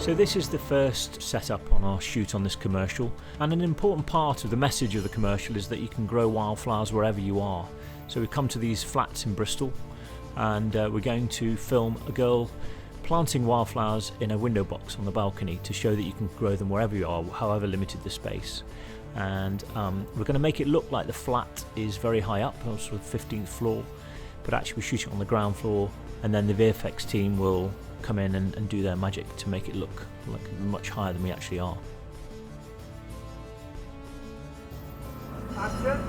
So this is the first setup on our shoot on this commercial, and an important part of the message of the commercial is that you can grow wildflowers wherever you are. So we've come to these flats in Bristol, and we're going to film a girl planting wildflowers in a window box on the balcony to show that you can grow them wherever you are, however limited the space. And we're going to make it look like the flat is very high up, on sort of 15th floor, but actually we shoot it on the ground floor, and then the VFX team will come in and do their magic to make it look like much higher than we actually are. Action.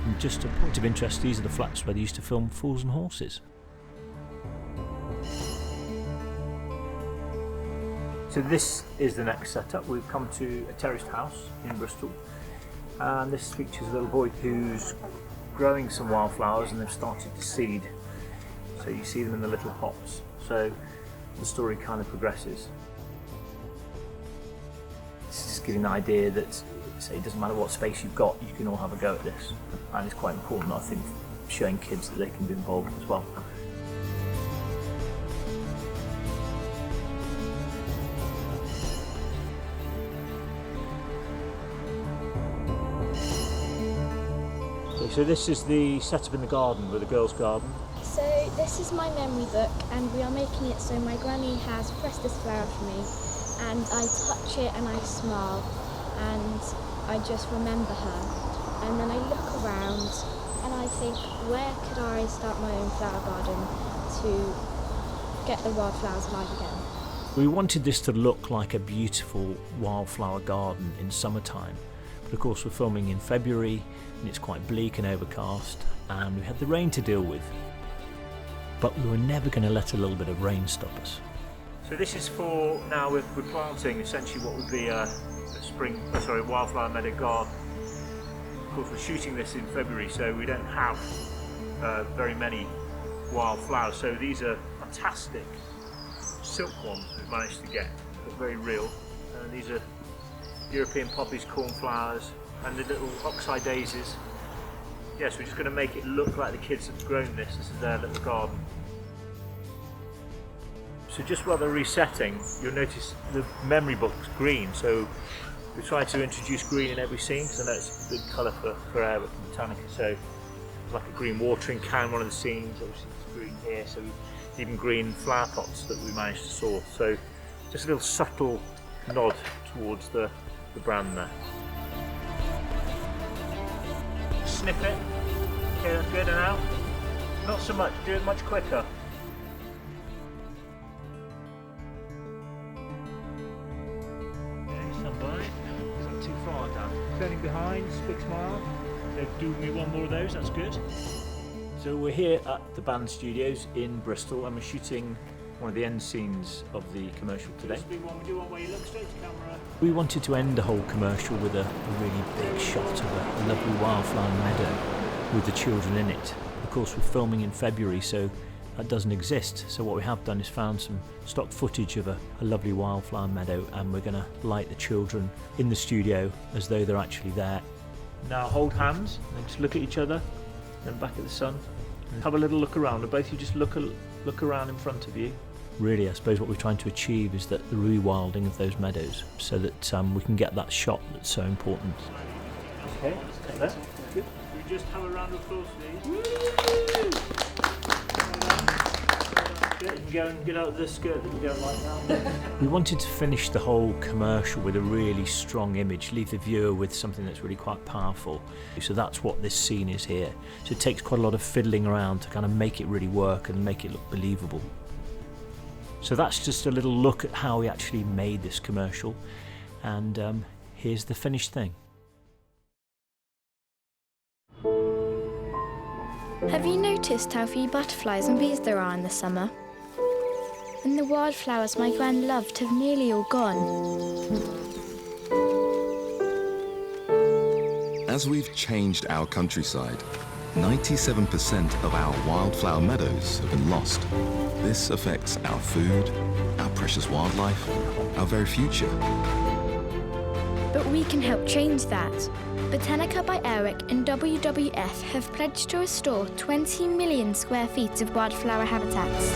And just a point of interest, these are the flats where they used to film Fools and Horses. So this is the next setup. We've come to a terraced house in Bristol, and this features a little boy who's growing some wildflowers, and they've started to seed. So you see them in the little pots. So the story kind of progresses. This is giving the idea that, say, it doesn't matter what space you've got, you can all have a go at this. And it's quite important, I think, showing kids that they can be involved as well. So this is the setup in the garden, with the girls' garden. So this is my memory book, and we are making it so my granny has pressed this flower for me, and I touch it and I smile, and I just remember her. And then I look around and I think, where could I start my own flower garden to get the wildflowers alive again? We wanted this to look like a beautiful wildflower garden in summertime. But of course we're filming in February, and it's quite bleak and overcast, and we had the rain to deal with. But we were never going to let a little bit of rain stop us. So this is for, now we're planting essentially what would be a wildflower meadow garden. Of course we're shooting this in February, so we don't have very many wildflowers. So these are fantastic silk ones we've managed to get, but very real. And these are European poppies, cornflowers, and the little oxeye daisies. Yes, we're just going to make it look like the kids have grown this. This is their little garden. So just while they're resetting, you'll notice the memory book's green. So we try to introduce green in every scene, because I know it's a good colour for Air Wick and Botanica. So like a green watering can, one of the scenes. Obviously it's green here, so even green flower pots that we managed to source. So just a little subtle nod towards the brand there. Snip it. Okay, that's good. And now, not so much. Do it much quicker. Okay, stand by. It's not too far down. Turning behind, big smile. So do me one more of those. That's good. So we're here at the band studios in Bristol, and we're shooting one of the end scenes of the commercial today. We wanted to end the whole commercial with a really big shot of a lovely wildflower meadow with the children in it. Of course we're filming in February, so that doesn't exist. So what we have done is found some stock footage of a lovely wildflower meadow, and we're going to light the children in the studio as though they're actually there. Now hold hands and just look at each other, then back at the sun, and have a little look around. And both of you just look around in front of you. Really, I suppose what we're trying to achieve is that the rewilding of those meadows, so that we can get that shot that's so important. Okay, that's good. We just have a round of applause, please. You can go and get out of the skirt that you don't like now. We wanted to finish the whole commercial with a really strong image, leave the viewer with something that's really quite powerful. So that's what this scene is here. So it takes quite a lot of fiddling around to kind of make it really work and make it look believable. So that's just a little look at how we actually made this commercial, and here's the finished thing. Have you noticed how few butterflies and bees there are in the summer? And the wildflowers my gran loved have nearly all gone. As we've changed our countryside, 97% of our wildflower meadows have been lost. This affects our food, our precious wildlife, our very future. But we can help change that. Botanica by Air Wick and WWF have pledged to restore 20 million square feet of wildflower habitats.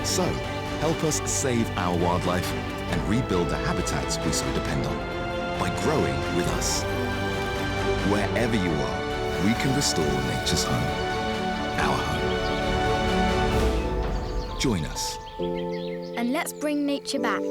So, help us save our wildlife and rebuild the habitats we so depend on by growing with us. Wherever you are, we can restore nature's home, our home. Join us. And let's bring nature back.